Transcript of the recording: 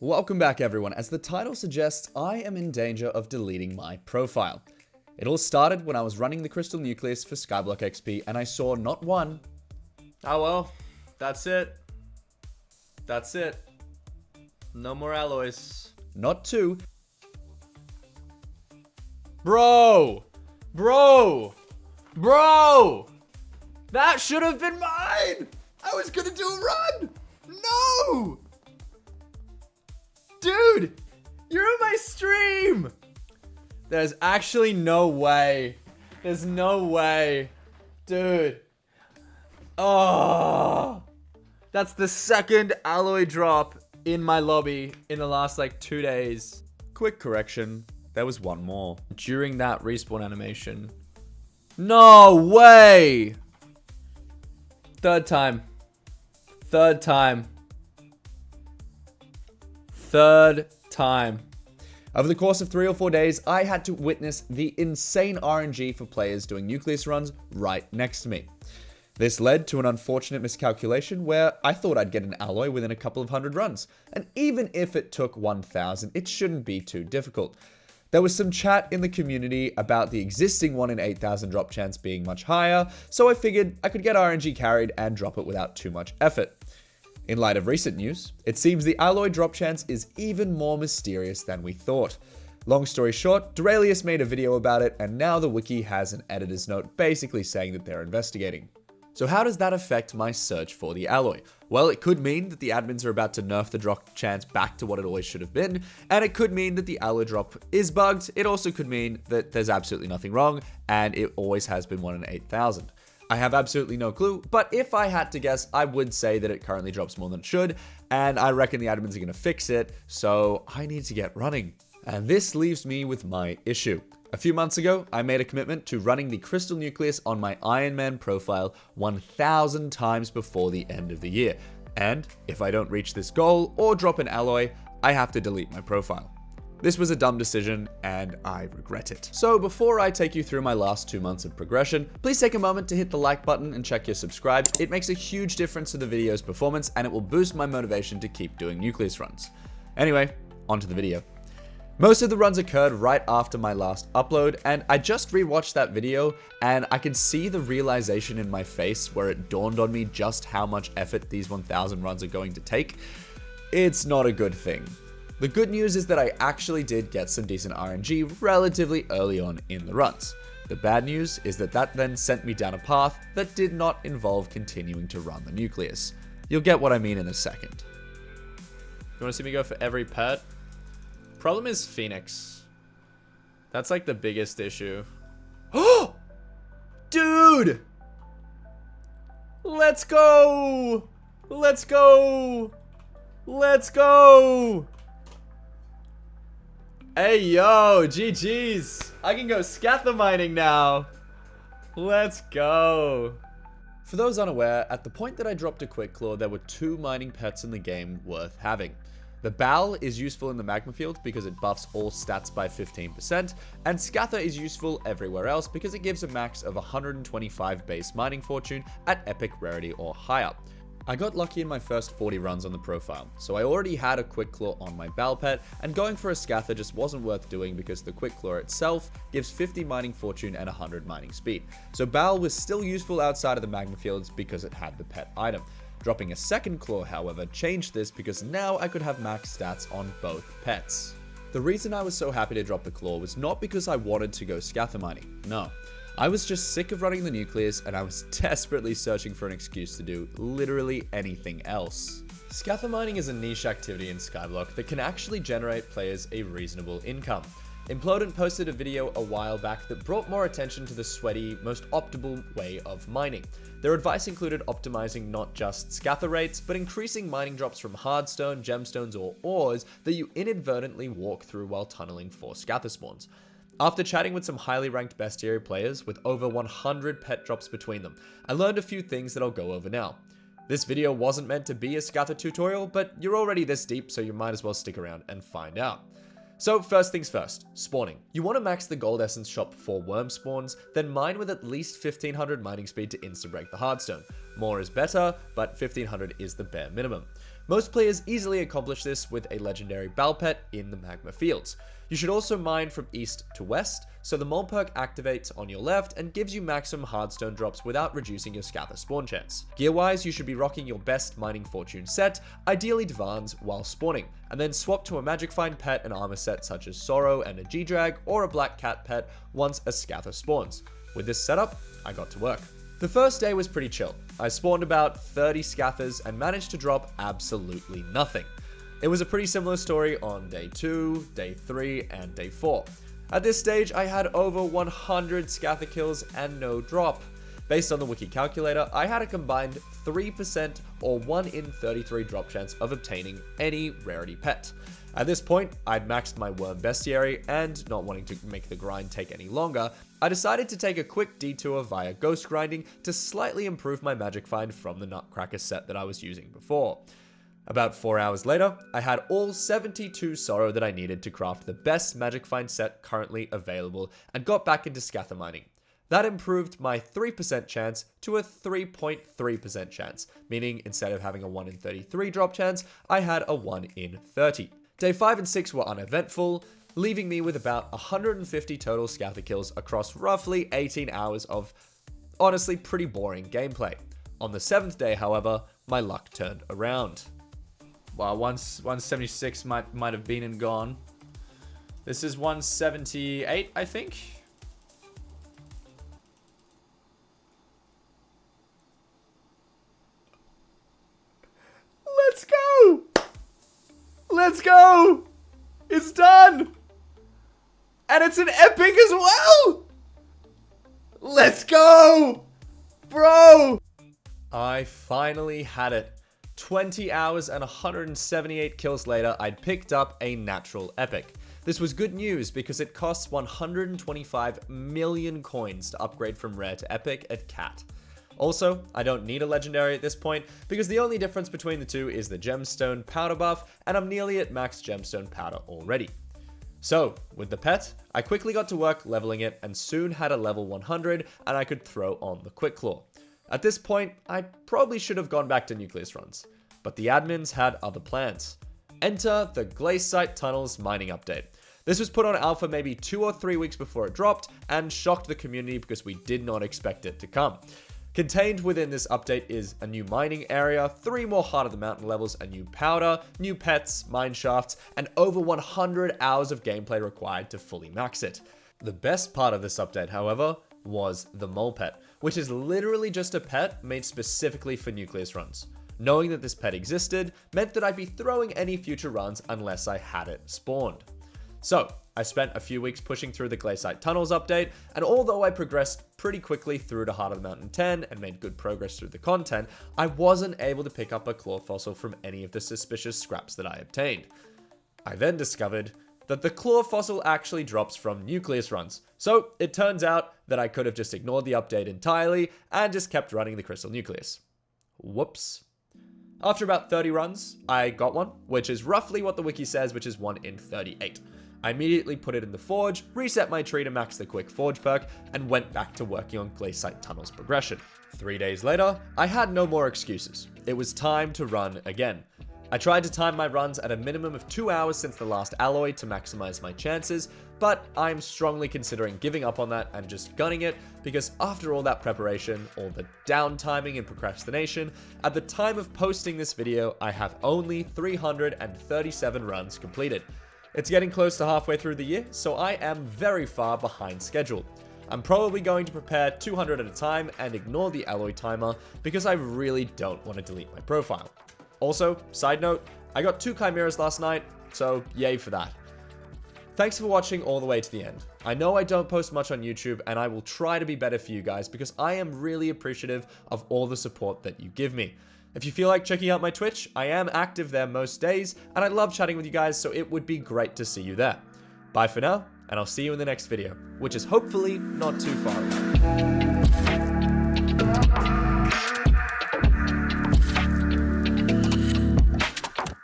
Welcome back everyone. As the title suggests, I am in danger of deleting my profile. It all started when I was running the Crystal Nucleus for Skyblock XP and I saw not one. Oh well, that's it. That's it. No more alloys. Not two. Bro! That should have been mine! I was gonna do a run! No! Dude! You're on my stream! There's actually no way. There's no way. Dude. Oh! That's the second alloy drop in my lobby in the last 2 days. Quick correction, there was one more. During that respawn animation. No way! Third time. Over the course of 3 or 4 days, I had to witness the insane RNG for players doing Nucleus runs right next to me. This led to an unfortunate miscalculation where I thought I'd get an alloy within a couple of hundred runs. And even if it took 1,000, it shouldn't be too difficult. There was some chat in the community about the existing 1 in 8,000 drop chance being much higher, so I figured I could get RNG carried and drop it without too much effort. In light of recent news, it seems the alloy drop chance is even more mysterious than we thought. Long story short, Duralius made a video about it, and now the wiki has an editor's note basically saying that they're investigating. So how does that affect my search for the alloy? Well, it could mean that the admins are about to nerf the drop chance back to what it always should have been, and it could mean that the alloy drop is bugged. It also could mean that there's absolutely nothing wrong, and it always has been 1 in 8,000. I have absolutely no clue, but if I had to guess, I would say that it currently drops more than it should, and I reckon the admins are going to fix it, so I need to get running. And this leaves me with my issue. A few months ago, I made a commitment to running the Crystal Nucleus on my Ironman profile 1,000 times before the end of the year. And if I don't reach this goal or drop an alloy, I have to delete my profile. This was a dumb decision, and I regret it. So before I take you through my last 2 months of progression, please take a moment to hit the like button and check your subscribe. It makes a huge difference to the video's performance, and it will boost my motivation to keep doing Nucleus runs. Anyway, onto the video. Most of the runs occurred right after my last upload, and I just rewatched that video, and I can see the realization in my face where it dawned on me just how much effort these 1,000 runs are going to take. It's not a good thing. The good news is that I actually did get some decent RNG relatively early on in the runs. The bad news is that that then sent me down a path that did not involve continuing to run the Nucleus. You'll get what I mean in a second. You want to see me go for every pet? Problem is Phoenix. That's the biggest issue. Oh! Dude! Let's go! Let's go! Let's go! Hey, yo, GG's. I can go Scatha mining now. Let's go. For those unaware, at the point that I dropped a Quick Claw, there were 2 mining pets in the game worth having. The Bowel is useful in the magma field because it buffs all stats by 15%, and Scatha is useful everywhere else because it gives a max of 125 base mining fortune at epic rarity or higher. I got lucky in my first 40 runs on the profile, so I already had a Quick Claw on my Bowel pet, and going for a Scatha just wasn't worth doing because the Quick Claw itself gives 50 mining fortune and 100 mining speed. So Bowel was still useful outside of the magma fields because it had the pet item. Dropping a second claw, however, changed this because now I could have max stats on both pets. The reason I was so happy to drop the claw was not because I wanted to go Scatha mining, no. I was just sick of running the Nucleus and I was desperately searching for an excuse to do literally anything else. Scatha mining is a niche activity in Skyblock that can actually generate players a reasonable income. Implodent posted a video a while back that brought more attention to the sweaty, most optimal way of mining. Their advice included optimizing not just Scatha rates, but increasing mining drops from hardstone, gemstones, or ores that you inadvertently walk through while tunneling for Scatha spawns. After chatting with some highly ranked bestiary players with over 100 pet drops between them, I learned a few things that I'll go over now. This video wasn't meant to be a Scatha tutorial, but you're already this deep, so you might as well stick around and find out. So first things first, spawning. You want to max the gold essence shop for worm spawns, then mine with at least 1500 mining speed to insta-break the hardstone. More is better, but 1500 is the bare minimum. Most players easily accomplish this with a legendary Balpet in the magma fields. You should also mine from east to west, so the mole perk activates on your left and gives you maximum hardstone drops without reducing your Scatha spawn chance. Gear-wise, you should be rocking your best mining fortune set, ideally Divans, while spawning, and then swap to a magic find pet and armor set such as Sorrow and a G-Drag or a black cat pet once a Scatha spawns. With this setup, I got to work. The first day was pretty chill. I spawned about 30 Scathas and managed to drop absolutely nothing. It was a pretty similar story on day 2, day 3, and day 4. At this stage, I had over 100 Scatha kills and no drop. Based on the wiki calculator, I had a combined 3% or 1 in 33 drop chance of obtaining any rarity pet. At this point, I'd maxed my worm bestiary, and not wanting to make the grind take any longer, I decided to take a quick detour via ghost grinding to slightly improve my magic find from the Nutcracker set that I was using before. About 4 hours later, I had all 72 Sorrow that I needed to craft the best magic find set currently available and got back into Scatha mining. That improved my 3% chance to a 3.3% chance, meaning instead of having a 1 in 33 drop chance, I had a 1 in 30. Day 5 and 6 were uneventful, leaving me with about 150 total Scatha kills across roughly 18 hours of honestly pretty boring gameplay. On the 7th day, however, my luck turned around. Wow, 176 might have been and gone. This is 178, I think. Let's go! Let's go! It's done! And it's an epic as well! Let's go! Bro! I finally had it. 20 hours and 178 kills later, I'd picked up a natural epic. This was good news because it costs 125 million coins to upgrade from rare to epic at Cat. Also, I don't need a legendary at this point because the only difference between the two is the gemstone powder buff, and I'm nearly at max gemstone powder already. So, with the pet, I quickly got to work leveling it and soon had a level 100 and I could throw on the quick claw. At this point, I probably should have gone back to Nucleus runs, but the admins had other plans. Enter the Glacite Tunnels mining update. This was put on alpha maybe 2 or 3 weeks before it dropped and shocked the community because we did not expect it to come. Contained within this update is a new mining area, 3 more Heart of the Mountain levels, a new powder, new pets, mine shafts, and over 100 hours of gameplay required to fully max it. The best part of this update, however, was the mole pet, which is literally just a pet made specifically for Nucleus runs. Knowing that this pet existed meant that I'd be throwing any future runs unless I had it spawned. So, I spent a few weeks pushing through the Glacite Tunnels update, and although I progressed pretty quickly through to Heart of the Mountain 10 and made good progress through the content, I wasn't able to pick up a claw fossil from any of the suspicious scraps that I obtained. I then discovered that the claw fossil actually drops from Nucleus runs, so it turns out that I could have just ignored the update entirely and just kept running the Crystal Nucleus. Whoops. After about 30 runs, I got one, which is roughly what the wiki says, which is 1 in 38. I immediately put it in the forge, reset my tree to max the quick forge perk, and went back to working on Glacite Tunnels progression. 3 days later, I had no more excuses. It was time to run again. I tried to time my runs at a minimum of 2 hours since the last alloy to maximize my chances, but I'm strongly considering giving up on that and just gunning it because after all that preparation, all the downtiming and procrastination, at the time of posting this video, I have only 337 runs completed. It's getting close to halfway through the year, so I am very far behind schedule. I'm probably going to prepare 200 at a time and ignore the alloy timer because I really don't want to delete my profile. Also, side note, I got 2 chimeras last night, so yay for that. Thanks for watching all the way to the end. I know I don't post much on YouTube, and I will try to be better for you guys because I am really appreciative of all the support that you give me. If you feel like checking out my Twitch, I am active there most days, and I love chatting with you guys, so it would be great to see you there. Bye for now, and I'll see you in the next video, which is hopefully not too far away.